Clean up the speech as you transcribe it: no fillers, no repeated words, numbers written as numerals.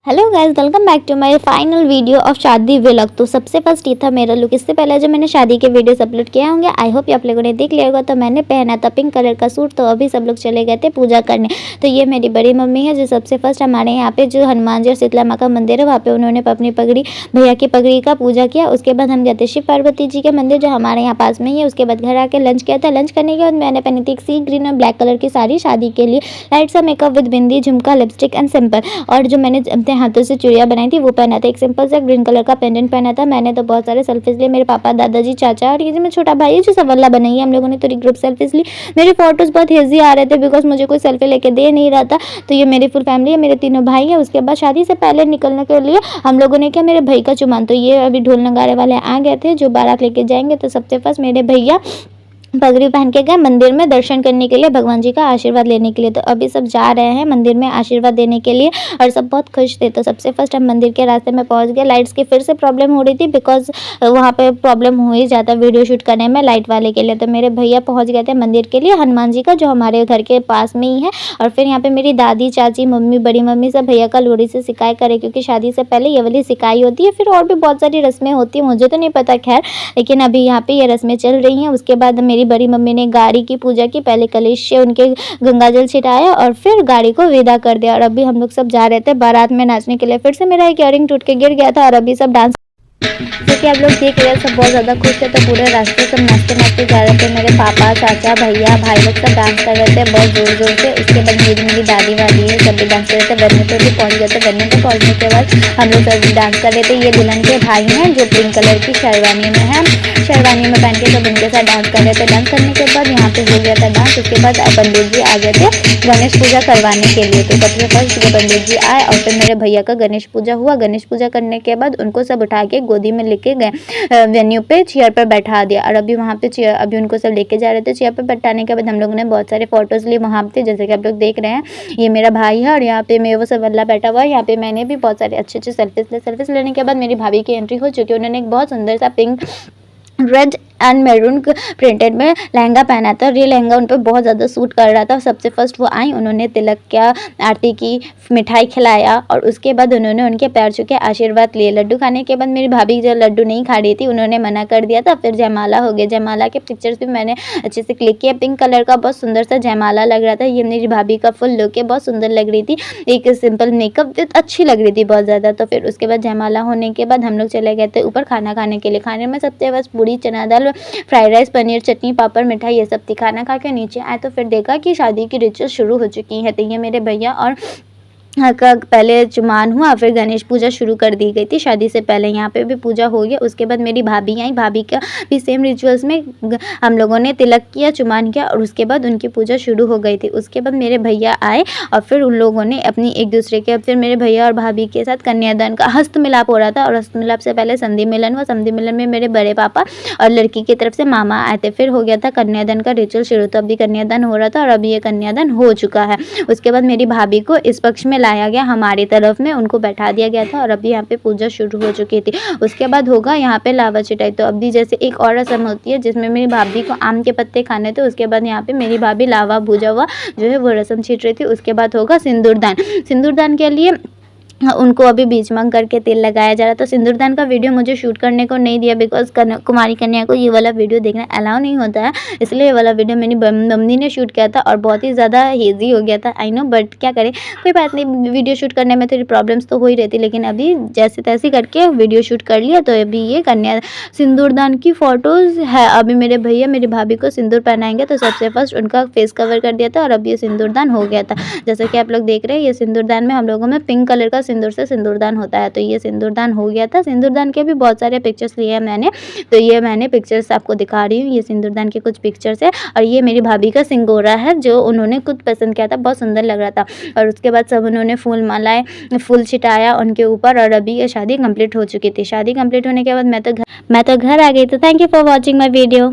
Hello guys, welcome back to my final video of शादी vlog. तो सबसे first ये था मेरा लुक। इससे पहले जो मैंने शादी के वीडियोस अपलोड किए होंगे, आई होप आप लोगों ने देख लिया होगा। तो मैंने पहना था पिंक कलर का सूट। तो अभी सब लोग चले गए थे पूजा करने। तो ये मेरी बड़ी मम्मी है जो सबसे फर्स्ट हमारे यहाँ पे जो हनुमान जी और शीतला माँ का मंदिर है वहाँ पे उन्होंने अपनी पगड़ी, भैया की पगड़ी का पूजा किया। उसके बाद हम गए थे शिव पार्वती जी के मंदिर जो हमारे यहाँ पास में ही है। उसके बाद घर आके लंच किया था। लंच करने के बाद मैंने पहनी थी एक सी ग्रीन और ब्लैक कलर की साड़ी शादी के लिए। लाइट सा मेकअप विद बिंदी, झुमका, लिपस्टिक एंड सिंपल। और जो मैंने अपने हाथों से चूड़ियाँ बनाई थी वो पहना था। एक सिंपल सा ग्रीन कलर का पेंडेंट पहना था। मैंने तो बहुत सारे सेल्फीज लिए। मेरे पापा, दादाजी, चाचा और ये जो मेरा छोटा भाई है जो सवल्ला बनाई है, हम लोगों ने थोड़ी ग्रुप सेल्फीज ली। मेरे फोटोज बहुत हेजी आ रहे थे बिकॉज मुझे कोई सेल्फी लेके दे नहीं रहा था। तो ये मेरी फुल फैमिली है, मेरे तीनों भाई है। उसके बाद शादी से पहले निकलने के लिए हम लोगों ने क्या, मेरे भाई का चुमान। तो ये अभी ढोल नगाड़े वाले आ गए थे जो बारात लेके जाएंगे। तो सबसे फर्स्ट मेरे भैया पगड़ी पहन के गए मंदिर में दर्शन करने के लिए, भगवान जी का आशीर्वाद लेने के लिए। तो अभी सब जा रहे हैं मंदिर में आशीर्वाद देने के लिए और सब बहुत खुश थे। तो सबसे फर्स्ट हम मंदिर के रास्ते में पहुंच गए। लाइट्स की फिर से प्रॉब्लम हो रही थी बिकॉज वहाँ पे प्रॉब्लम हो ही जाता वीडियो शूट करने में लाइट वाले के लिए। तो मेरे भैया पहुँच गए थे मंदिर के लिए, हनुमान जी का जो हमारे घर के पास में ही है। और फिर यहाँ पे मेरी दादी, चाची, मम्मी, बड़ी मम्मी सब भैया का लोरी से सिकाई करे, क्योंकि शादी से पहले ये वाली सिकाई होती है। फिर और भी बहुत सारी रस्में होती है, मुझे तो नहीं पता खैर, लेकिन अभी यहाँ पे ये रस्में चल रही हैं। उसके बाद मेरी बड़ी मम्मी ने गाड़ी की पूजा की। पहले कलश से उनके गंगा जल छिटाया और फिर गाड़ी को विदा कर दिया। और अभी हम लोग सब जा रहे थे बारात में नाचने के लिए। फिर से मेरा एक इयररिंग टूट के गिर गया था और अभी सब डांस, क्योंकि आप लोग देख रहे हैं सब बहुत ज़्यादा खुश थे। तो पूरे रास्ते सब नाचते नाचते जा रहे थे। मेरे पापा, चाचा, भैया, भाई लोग सब डांस कर रहे थे बहुत ज़ोर ज़ोर से। उसके बाद मेरी दादी वादी है सब भी डांस कर रहे थे। वेन्यू पे भी पहुँच गए थे। वेन्यू पे पहुँचने के बाद हम लोग सब डांस कर रहे थे। ये दुल्हन के भाई हैं जो पिंक कलर की शेरवानी में है, शेरवानी में पहन के सब उनके साथ डांस कर रहे थे। डांस करने के बाद यहाँ पे हो गया था डांस। उसके बाद पंडित जी आ गए थे गणेश पूजा करवाने के लिए। तो सबसे फर्स्ट पंडित जी आए और फिर मेरे भैया का गणेश पूजा हुआ। गणेश पूजा करने के बाद उनको सब उठा के गोदी में लेके गए, वेन्यू पे चेयर पर बैठा दिया। और अभी वहाँ पे चेयर, अभी उनको सब लेके जा रहे थे। चेयर पर बैठाने के बाद हम लोगों ने बहुत सारे फोटोज लिए वहाँ पे, जैसे कि आप लोग देख रहे हैं। ये मेरा भाई है और यहाँ पे मेरे वो सवल्ला बैठा हुआ है। यहाँ पे मैंने भी बहुत सारे अच्छे अच्छे सेल्फीज ले। सेल्फीज लेने के बाद मेरी भाभी की एंट्री हो चुकी है। उन्होंने एक बहुत सुंदर सा pink, red and maroon printed में लहंगा पहना था और ये लहंगा उन पर बहुत ज़्यादा सूट कर रहा था। सबसे फर्स्ट वो आई, उन्होंने तिलक किया, आरती की, मिठाई खिलाया और उसके बाद उन्होंने उनके पैर छू के आशीर्वाद लिए। लड्डू खाने के बाद मेरी भाभी जो लड्डू नहीं खा रही थी उन्होंने मना कर दिया था। फिर जयमाला हो गया। जयमाला के पिक्चर्स भी मैंने अच्छे से क्लिक किया। पिंक कलर का बहुत सुंदर सा जयमाला लग रहा था। ये मेरी भाभी का फुल लुक है, बहुत सुंदर लग रही थी। एक सिंपल मेकअप विद अच्छी लग रही थी बहुत ज़्यादा। तो फिर उसके बाद जयमाला होने के बाद हम लोग चले गए थे ऊपर खाना खाने के लिए। खाने में सबसे बस पूरी, चना दाल, फ्राइड राइस, पनीर, चटनी, पापड़, मिठाई ये सब थी। खाना खा के नीचे आए तो फिर देखा कि शादी की रिचुअल शुरू हो चुकी है। तो ये मेरे भैया और का पहले चुमान हुआ, फिर गणेश पूजा शुरू कर दी गई थी। शादी से पहले यहाँ पे भी पूजा हो गया। उसके बाद मेरी भाभी आई। भाभी का भी सेम रिचुअल्स में हम लोगों ने तिलक किया, चुमान किया और उसके बाद उनकी पूजा शुरू हो गई थी। उसके बाद मेरे भैया आए और फिर उन लोगों ने अपनी एक दूसरे के, फिर मेरे भैया और भाभी के साथ कन्यादान का हस्त मिलाप हो रहा था। और हस्त मिलाप से पहले संधि मिलन हुआ। संधि मिलन में मेरे बड़े पापा और लड़की की तरफ से मामा आए थे। फिर हो गया था कन्यादान का रिचुअल शुरू। तो अभी कन्यादान हो रहा था और अभी ये कन्यादान हो चुका है। उसके बाद मेरी भाभी को इस पक्ष में लाया गया, हमारी तरफ में उनको बैठा दिया गया था और अभी यहाँ पे पूजा शुरू हो चुकी थी। उसके बाद होगा यहाँ पे लावा छिटाई। तो अभी जैसे एक और रस्म होती है जिसमें मेरी भाभी को आम के पत्ते खाने थे, उसके बाद यहाँ पे मेरी भाभी लावा भूजा हुआ जो है वो रस्म छीट रही थी। उसके बाद होगा सिंदूरदान। सिंदूरदान के लिए उनको अभी बीच मांग करके तेल लगाया जा रहा था। सिंदूरदान का वीडियो मुझे शूट करने को नहीं दिया बिकॉज कुमारी कन्या को ये वाला वीडियो देखना अलाउ नहीं होता है, इसलिए ये वाला वीडियो मेरी मम्मी ने शूट किया था और बहुत ही ज़्यादा हेजी हो गया था। आई नो, बट क्या करें, कोई बात नहीं। वीडियो शूट करने में थोड़ी प्रॉब्लम्स तो हो ही रहती, लेकिन अभी जैसे तैसे करके वीडियो शूट कर लिया। तो अभी ये कन्या सिंदूरदान की फ़ोटोज़ है। अभी मेरे भैया मेरी भाभी को सिंदूर पहनाएंगे। तो सबसे फर्स्ट उनका फेस कवर कर दिया था और अभी ये सिंदूरदान हो गया था। जैसे कि आप लोग देख रहे हैं, ये सिंदूरदान में हम लोगों में पिंक कलर का सिंदूर से सिंदूरदान होता है। तो ये सिंदूरदान हो गया था। सिंदूरदान के भी बहुत सारे पिक्चर्स लिए हैं मैंने। तो ये मैंने पिक्चर्स आपको दिखा रही हूँ। ये सिंदूरदान के कुछ पिक्चर्स है और ये मेरी भाभी का सिंगोरा है जो उन्होंने खुद पसंद किया था, बहुत सुंदर लग रहा था। और उसके बाद सब उन्होंने फूल मालाएं, फूल छिटाया उनके ऊपर और अभी ये शादी कंप्लीट हो चुकी थी। शादी कंप्लीट होने के बाद मैं तो घर आ गई। तो thank you for watching my video.